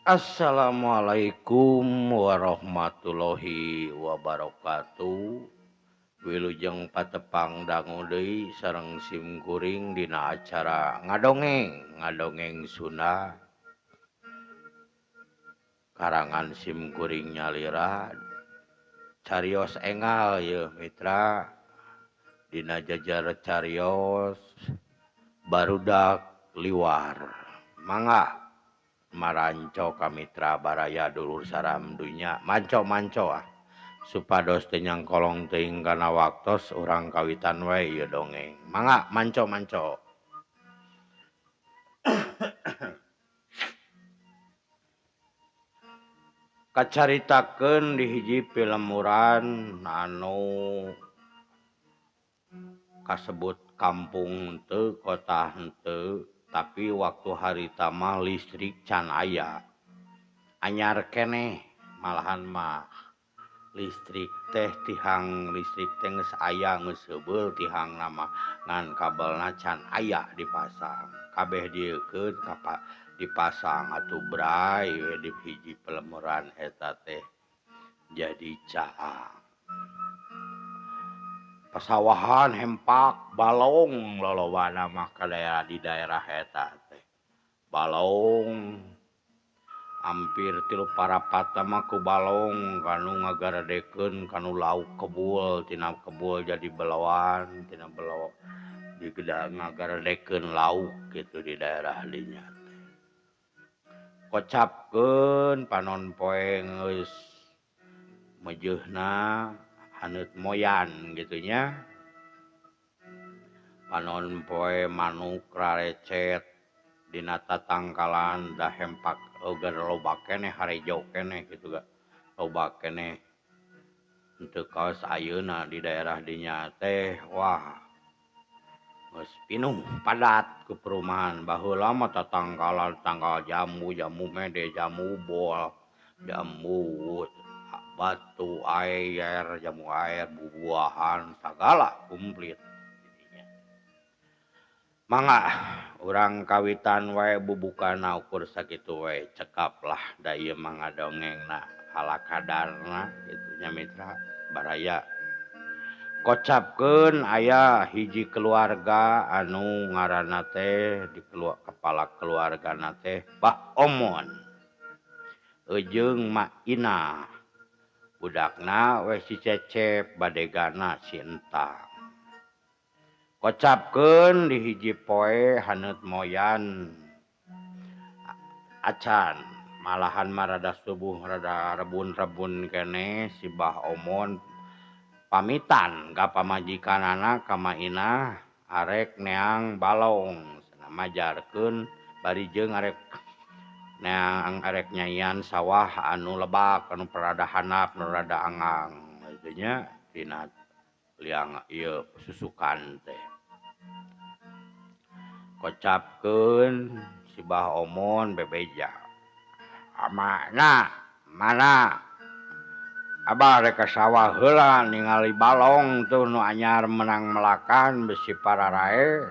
Assalamualaikum warahmatullahi wabarakatuh. Wilujeng patepang dangu deui sareng simkuring dina acara ngadongeng Sunda karangan simkuring nyalira carios engal ye mitra dina jajar carios barudak liwar mangga maranco ka mitra baraya dulur saram dunya manco supados teu nyangkolong teuing kana waktos urang kawitan wae ieu dongeng mangga manco kacaritakeun di hiji pilemuran anu kasebut kampung henteu kota henteu tapi waktu harita mah listrik can aya anyar keneh malahan mah listrik teh tihang listrik teh geus aya geus heubeul tihang nama ngan kabelna can aya dipasang kabeh dieukeun dipasang atuh bray we di hiji pelemuran eta teh jadi caang pasawahan hempak balong lolobana mah di daerah eta teh balong hampir 3 parapata mah ku balong kanu ngagaredekeun kanu lauk kebul tina kebul jadi belawan tina belawan digeda ngagaredekeun lauk gitu di daerah dinya teh kocapkeun panon poe geus mejeuna haneut moyan gitunya panon poe manuk rarecet dina tatangkalan da hempak eueuh loba keneh harejo keneh gitu ga loba keneh henteu kaos ayeuna di daerah dinya teh wah geus pinuh padat ku perumahan baheula mah tatangkalan tanggal jamu mede jamu bol jamu batu air jamu air bubuahan sagala kumplit mangga urang kawitan wae bubukana ukur sakitu wae cekap lah da ieu mah ngadongengna halakadarna kitu nya mitra baraya kocapkeun aya hiji keluarga anu ngaranna teh di kepala keluargana teh Bah Omon ejeung Mak Ina budakna we si Cecep badegana si Entang kocapkeun di hiji poe haneut moyan acan malahan marada subuh rada rebun-rebun keneh si Bah Omon pamitan ka pamajikanana ka Mak Inah arek neang balong cenah majarkeun barijeung arek neang arek nyaian sawah anu lebak anu rada handap anu rada angang kitu nya tina liang ieu susukan teh kocapkeun si Bah Omon bebeja mana Abah rek ka sawah heula ningali balong tuh nu anyar menang melakan besi pararae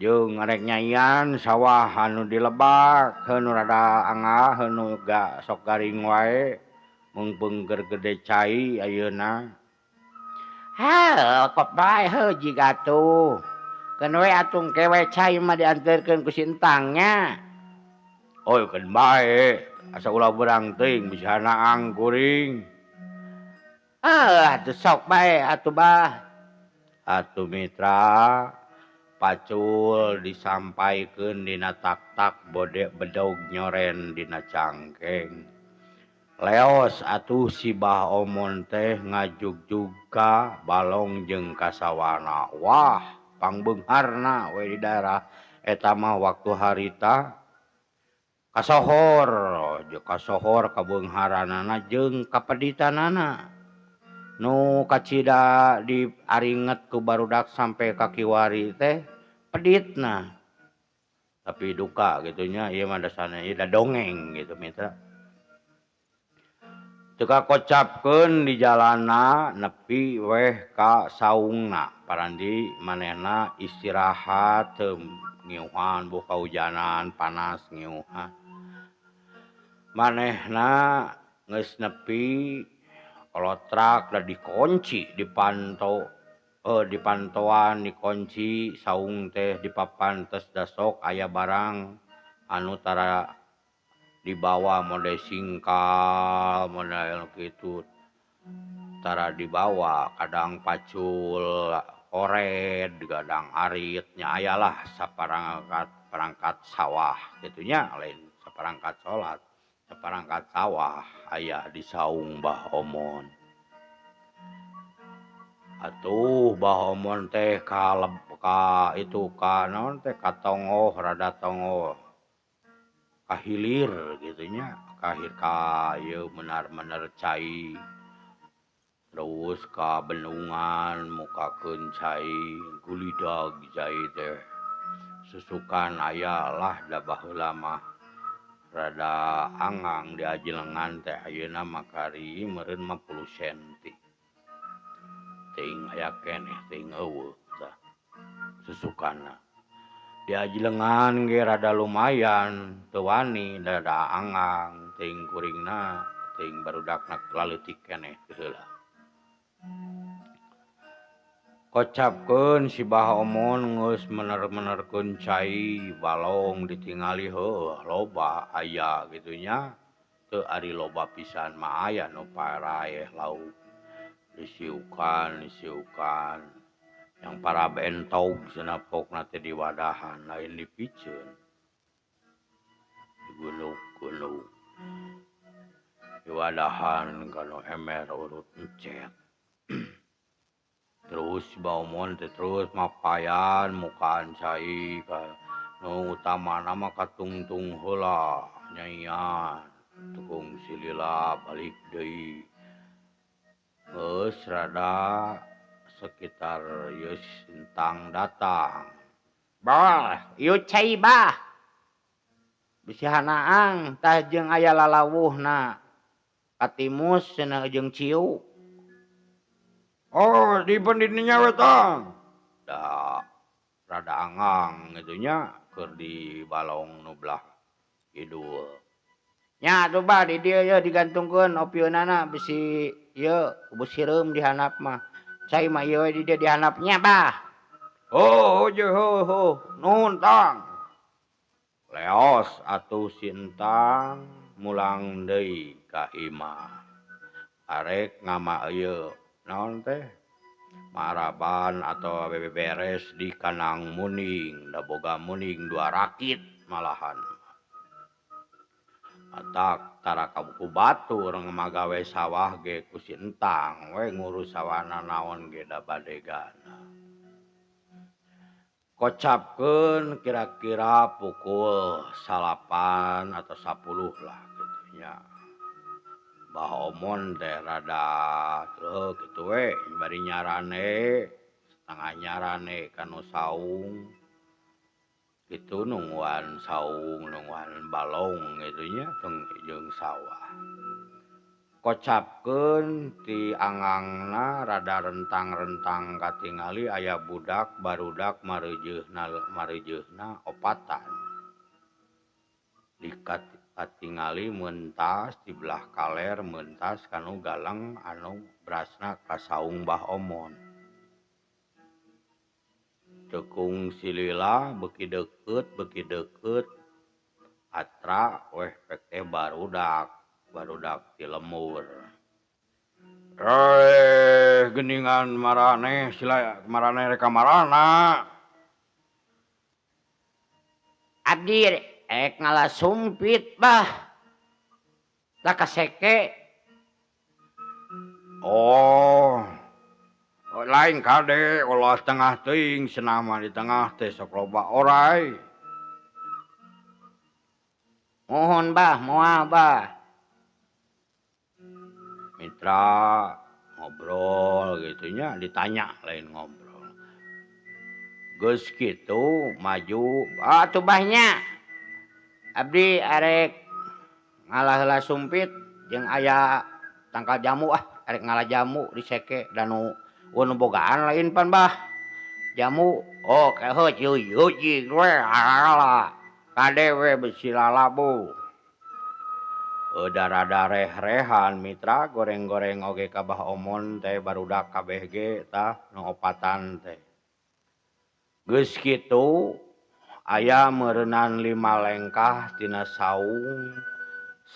jeung arek nyaian sawah anu dilebak heuh nu rada angah heuh nu sok garing wae mung beungker gede cai ayeuna heuh kop bae heuh jiga atuh keun we atuh engke we cai mah dianterkeun ku si Entang nya oh keun bae asa ulah beurang teuing bisa naang kuring atuh sok bae atuh Bah atuh mitra pacul disampaikeun dina tak-tak bedog nyoren dina cangkeng leos atuh si Bah Omon teh ngajugjug ka balong jeung ka sawana wah pangbeungharna we di daerah eta mah waktu harita kasohor kabeungharanana jeung kapeditanana nu kacida diaringet ku barudak sampe ka kiwari teh peditna tapi duka gitunya ieu mah dasarna ieu da dongeng gitu mitra Teka kocapkeun di jalana nepi weh ka saungna parandi manehna istirahat teu ngiuhan boh kahujanan panas ngiuhan manehna geus nepi kolotrak da dikunci di pantoan dikunci saung teh dipapantes da sok aya barang anu tara dibawa mode singkal model kitu tara dibawa kadang pacul oret kadang arit nya ayalah saperangkat sawah gitunya lain saperangkat salat saperangkat sawah aya di saung Mbah Omon atuh Mbah Omon teh ka itu ka naon teh katongoh rada tongoh kahilir gitunya kahir ka ieu benar-benar cai terus ka bendungan mukakeun cai gulidag cai teh susukan aya lah da baheula mah rada angang di ajelengan teh ayeuna makari meureun 50 senti teuing aya keneh teuing eueuh tah susukanna di ajelengan ge rada lumayan teu wani rada angang teuing kuringna teuing barudakna laleutik keneh heula kocapkeun si Mbah Omon geus mener-menerkeun cai balong ditingali heuh loba aya gitunya teu ari loba pisan mah aya nu paraeh lauk disiukan yang para bentog cenah pokna teh diwadahan lain dipiceun digunuk-gunuk diwadahan kanu emer urut encet terus Mbah Omon teh terus mapayan mukaan cai ka nu utamana mah katungtung heula nyaian tukung silila balik deui geus rada sekitar ieu sintang datang bah ieu cai bah bisi hanaang tah jeung aya lalawuhna katimus cenah jeung ciu oh di pendidinya wetang da rada angang gitunya keur di balong nu belah kidul nya atuh bah di dieu ye digantungkeun opieunana bisi ieu kubus sireum dihandap mah cai mah ieu we di dieu dihandap nya bah oh je ho nuhun tang leos atuh si Entang mulang deui ka imah arek ngama ieu naon teh maraban atau beberes di kanang muning da boga muning 2 rakit malahan atak tara ku batur ngamagawe sawah ge ku si Entang we ngurus sawana naon ge da badegana kocapkeun kira-kira pukul 8 atau 10 lah gitunya Mbah Omon teh rada treuh kitu we bari nyarane setengah nyarane kanu saung kitu nungguan saung nungguan balong gitunya jeung sawah kocapkeun ti angangna rada rentang-rentang katingali aya budak barudak mareujeuhna opatan katingali meuntas di belah kaler meuntas kanu galeng anu berasna ka saung Mbah Omon tekung silila beuki deukeut atra weh pek teh barudak ti lemur geuningan maraneh sila maraneh rek kamarana abdi rek ngalasumpit bah da kaseke oh lain kade ulah tengah teuing cenah mah di tengah teh sok loba oray mohon bah moal bah mitra ngobrol gitunya ditanya lain ngobrol geus kitu maju atuh bahnya abdi arek ngalah-heula sumpit jeung aya tangkal jamu arek ngalah jamu diseke dan nu bogaan lain pan bah jamu oh keheuh yuy we ala kadewe besi lalabu darah-dareh-rehan mitra goreng-goreng oge kabah omon teh barudak kabeh ge tah nu opatan teh geus kitu aya meureunnan 5 lengkah tina saung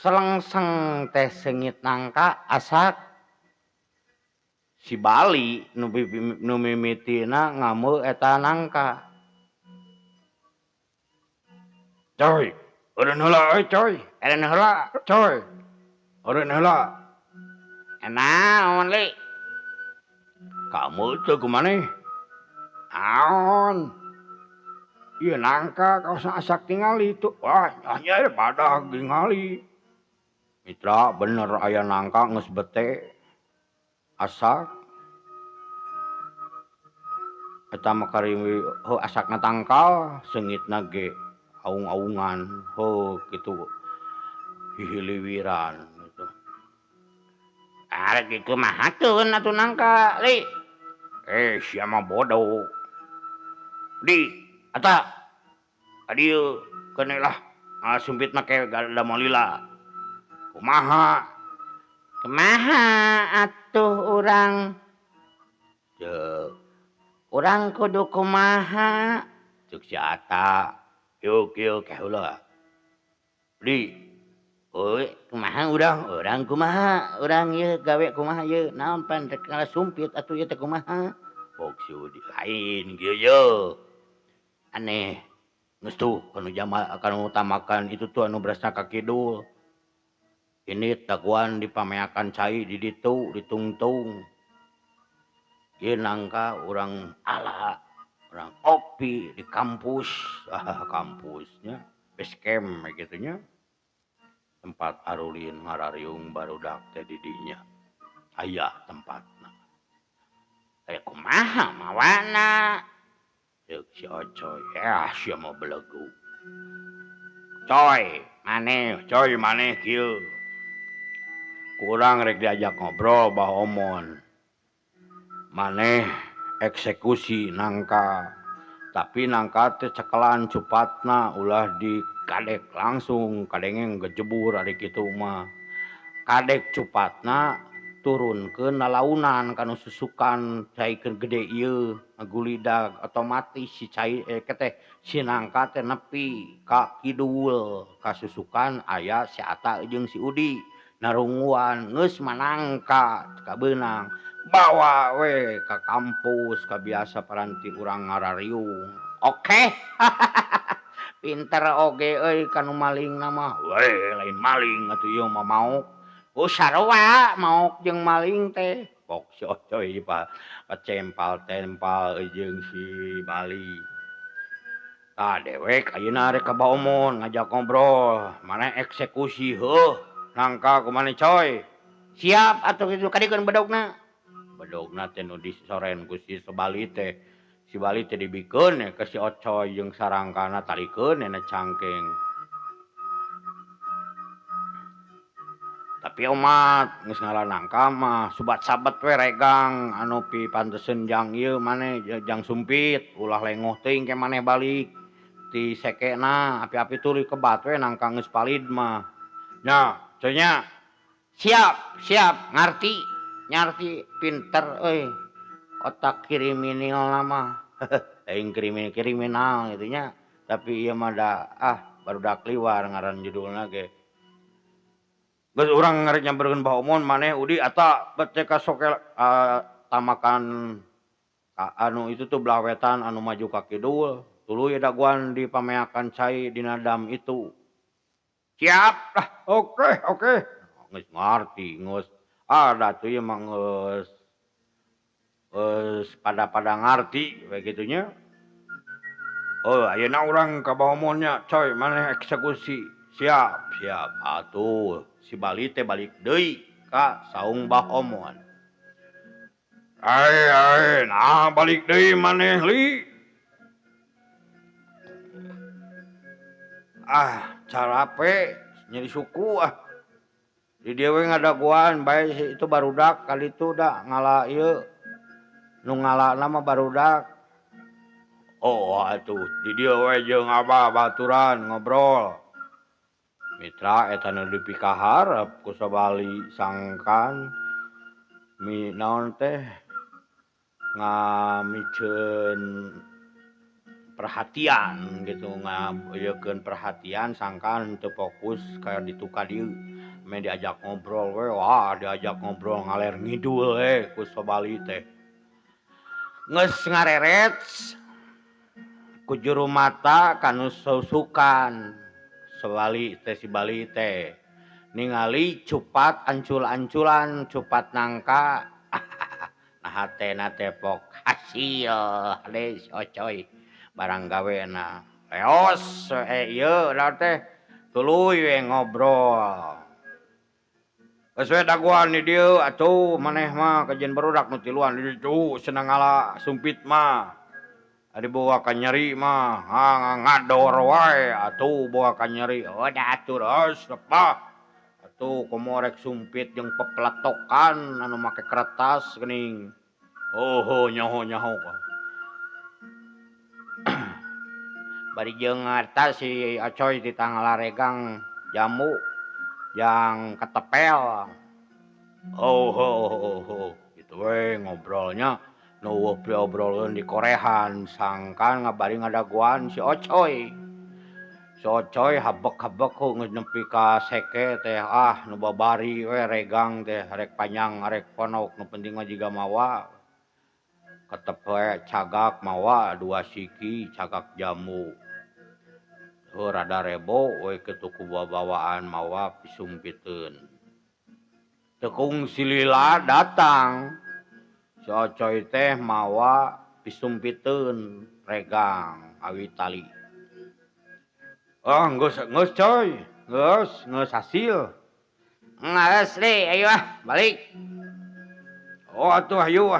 selengseng teh seungit nangka asak si Bali nu mimitina ngameu eta nangka coy eureun heula coy eureun heula coy eureun heula naon li kamu teu kumaneh naon ieu nangka kaos asak tingali itu wah nya badag tingali mitra bener aya nangka geus bete asak eta mah karimi heuh asakna tangkal seungitna ge aung-aungan heuh kitu hihiliwiran gitu. Arek kitu mah hakeun atuh nangka li. Sia mah bodoh. Di eta adieu keuneu lah sumpit make damel lila. Kumaha? Kumaha atuh urang? Teu. Urang kudu kumaha? Ceuk si Ata. Yuk heula. Di euy kumaha urang? Urang kumaha? Urang ieu gawe kumaha ieu? Naon pan rek sumpit atuh ieu teh kumaha? Bok si Udi lain kieu yeuh. Aneh. Geus tuh anu jamal akan utamakan itu tuh anu berasna ka kidul. Ini taguan dipameakan cai di ditu ditungtung. Ieu nangka urang ala urang opi di kampus kampusnya base camp gitu nya tempat arulin ngarariung barudak teh di dinya aya tempatna kumaha mawana ceuk si Ocoy sia mah belegu coy maneh kieu kurang rek diajak ngobrol bah omon maneh eksekusi nangka tapi nangka teh cekelan cupatna ulah dikadek langsung kadenge gejebur ari kitu mah kadek cupatna turunkeun lalaunan kana susukan caikeun gede ieu ngagulidag otomatis si cai teh si nangka teh nepi ka kidul ka susukan aya si Ata jeung si Udi narunguan geus manangka kabeunang bawa we ka kampus ka biasa paranti urang ngarariung oke pinter oge euy kanu malingna mah we lain maling atuh ieu mah mauk sarua mauk jeung maling teh pok si Ocoy pacempal-tempal jeung si Bali dewek ayeuna rek ka Baomon ngajak ngobrol maneh eksekusi heuh nangka kumaneh coy siap atuh kitu kadikeun bedogna teh nu disoren ku si Bali teh dibikeun ke si Ocoy jeung sarangkana talikeun ena cangkeng tapi umat geus ngalah nangka mah subat sabet we regang anu pipanteseun jang ieu maneh jang sumpit ulah lengoh teuing ke maneh balik ti sekena api-api tuluy kebat we nangka geus palid mah nya coy nya siap ngarti pinter euy otak kriminal mah aing kriminal gitu nya tapi ieu mah da barudak liwar ngaran judulna ge geus urang ngarek nyamperkeun Baomon maneh Udi Ata bete ka sokel tamakan anu itu tuh belah wetan anu maju ka kidul tuluy daguan dipameakan cai dina dam itu siap lah oke geus ngarti geus da tuh ieu mah geus pada ngarti begitu nya ayeuna urang ka Baomon nya coy maneh eksekusi siap atuh si Bali teh balik deui ka saung Baomon nah balik deui maneh li carape nyeri suku di dieu we ngadaguan bae itu barudak kali itu da ngala ieu nu ngalana mah barudak. Oh atuh di dieu we jeung abah baturan ngobrol. Mitra eta nu dipikaharep ku sabali sangkan naon teh ngamikeun perhatian gitu ngaeukeun perhatian sangkan teu fokus ka ditu ka dieu me diajak ngobrol we wah diajak ngobrol ngaler ngidul ku sabali teh geus ngareret ku juru mata kanu susukan sabali teh si Bali teh ningali cupat ancul-anculan cupat nangka nah hatena teh pok hasil hade si Ocoy barang gawena leos ieu da teh tuluy we ngobrol geus we daguan di dieu atuh maneh mah kajian barudak nu tiluan di ditu cenah ngala sumpit mah ari bawa ka nyeri mah ngador wae atuh bawa ka nyeri da atur sepah atuh komo rek sumpit jeung pepletokan anu make kertas geuning nyaho bari jeung eta si Acoy ti ngalaregang jamu yang ketepel gitu we ngobrolnya nu obrolkeun di korehan sangkan ngabari ngadaguan si Ocoy habek-habek geus nepi ka seke teh nu babari we regang teh rek panjang arek ponok nu penting mah jiga mawa ketep we cagak mawa 2 siki cagak jamu rada rebo we kitu ku bawaan mawa pisumpiteun tekung si Lila datang si Ocoy teh mawa pisumpiteun regang awi tali geus coy geus hasil geus deui ayo balik atuh hayu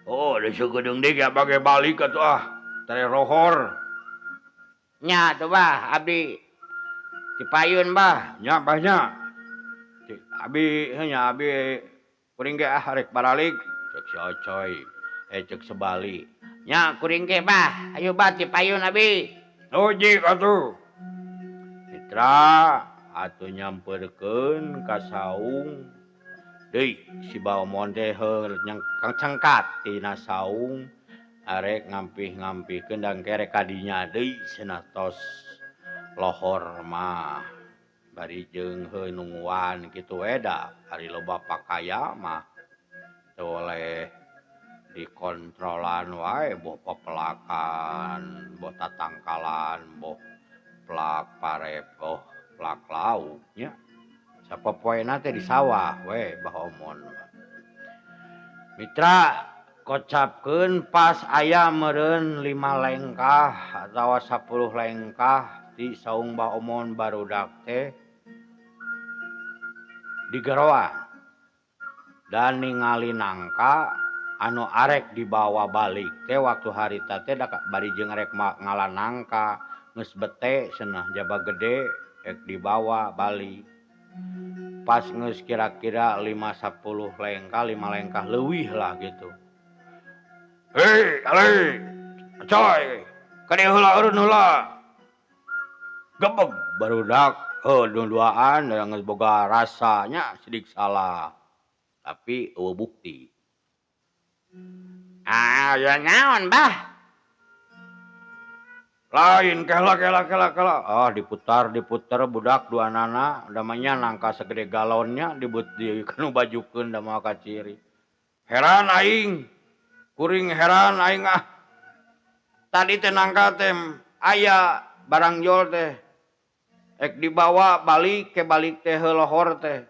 da sagedeung deui abah ge balik atuh tare rohor nya tuh bah abdi di payun bah nya abi kuring ge rek baralik cek si Ocoy cek sebali nya kuring ge bah ayo bah ti payun abi ojik atuh mitra atuh nyampeurkeun ka saung deui si Baomon teh heuh cangkat tina saung arek ngampih-ngampihkeun dangke ka dinya deui cenah tos lohor mah bari jeung heuh nungguan kitu we da ari loba pakaya mah teu oleh dikontrolan wae boh pepelakan boh tatangkalan boh plak parepoh plak lauk nya sapopoena teh di sawah we Baomon mitra kocapkeun pas aya meureun 5 lengkah atawa 10 lengkah ti saung Baomon barudak teh digeroan dan ningali nangka anu arek dibawa balik teh waktu harita teh bari jeung arek ngala nangka geus bete cenah jaba gede rek dibawa balik pas geus kira-kira 5-10 lengkah 5 lengkah leuwih lah gitu ale coy ka dieu heula eureun heula gebeg barudak dua-duaan geus boga rasanya sidik salah tapi eueuh bukti ya naon bah lain kela diputar budak duanana damanya nangka segede galonnya dikanu bajukeun da moal ka ciri heran aing kuring heran aing tadi teh nangka teh aya barang jol teh ek dibawa balik teh heulohor teh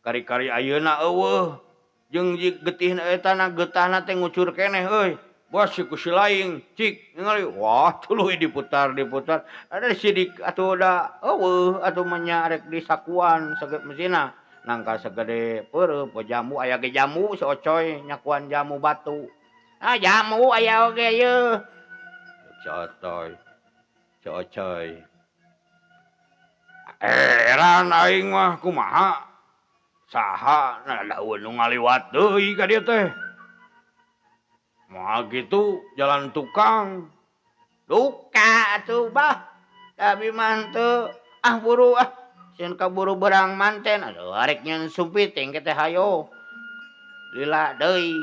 kari-kari ayeuna eueuh jeung getihna eta getahna teh ngucur keneh euy bos si ku si laing cik ningali wah tuluy diputar ada sidik atuh da eueuh atuh manya rek disakuan saged mesina nangka sagede peureuh poe jamu aya ge jamu si Ocoy nyakuan jamu batu jamu aya oge yeuh si Ocoy Heran aing mah kumaha saha daun nu ngaliwat deui ka dieu teh. Moal gitu jalan tukang. Duka atuh bah. Tapi mah teu buru sieun kaburu berang manten aduh arek nyeun sumpit engke teh hayo. Lila deui.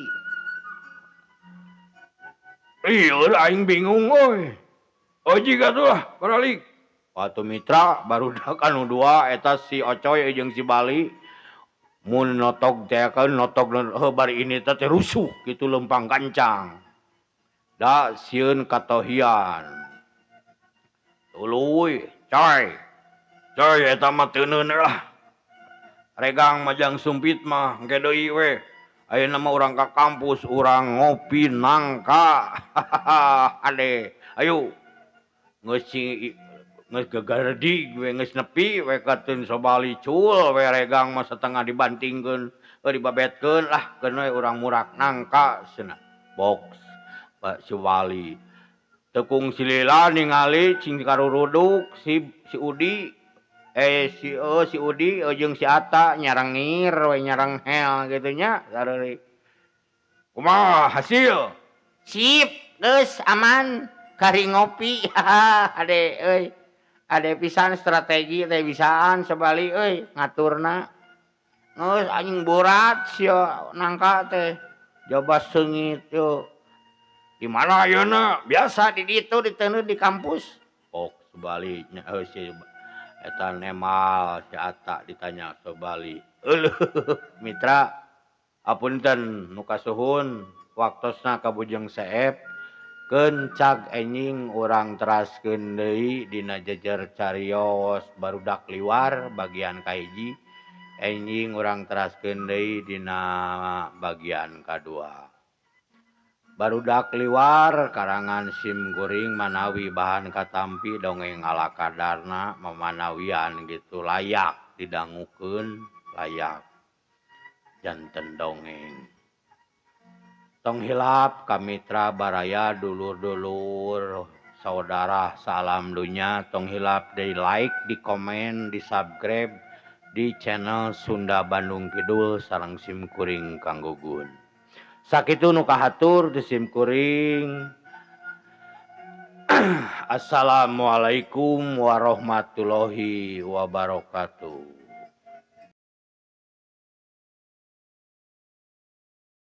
Ieu aing bingung euy. Oji katuh baralik. Watu mitra barudak anu dua eta si Ocoy jeung si Bali. Mun notog teakeun notog bari ini teh rusuh kitu lempang kancang. Da sieun katohian. Tuluy, coy. Coy eta mah teu neuneun lah. Regang majang sumpit mah engke deui we. Ayeuna mah urang ka kampus urang ngopi nangka. Ade, ayo. Geus gagardi we geus nepi we kateun Sobali cul we regang mah setengah dibantingkeun dibabetkeun lah keun we urang murak nangka cenah. Box Pak Sobali. Tekung si Lila ningali cing karuruduk si Udi si Udi jeung si Ata nyarang ngir we nyarang hel gitu nya sareurik. Kumaha hasil? Sip, geus aman. Kari ngopi. Ade euy. Ade pisan strategi teh bisaan Sobali euy ngaturna. Geus anjing borat sia nangka teh. Joba seungit yo. Di mana ayeuna? Biasa di ditu diteuneun di kampus. Sobali nya si eta nemal si Ata ditanya Sobali. Eueuh mitra apunten nu kasuhun waktosna ka Bujang Seep keun cag enjing urang teraskeun deui dina jejer carios barudak liwar bagian kahiji enjing urang teraskeun deui dina bagian kadua. Barudak liwar karangan Sim Kuring manawi bahan katampi dongeng ala kadarna memanawian gitu layak didangukeun layak janten dongeng. Tong hilap ka mitra baraya dulur-dulur saudara salam dunya tong hilap di like di komen di subscribe di channel Sunda Bandung Kidul sareng Sim Kuring Kang Gugun. Sakitu nu kahatur di Sim Kuring. Assalamualaikum warahmatullahi wabarakatuh.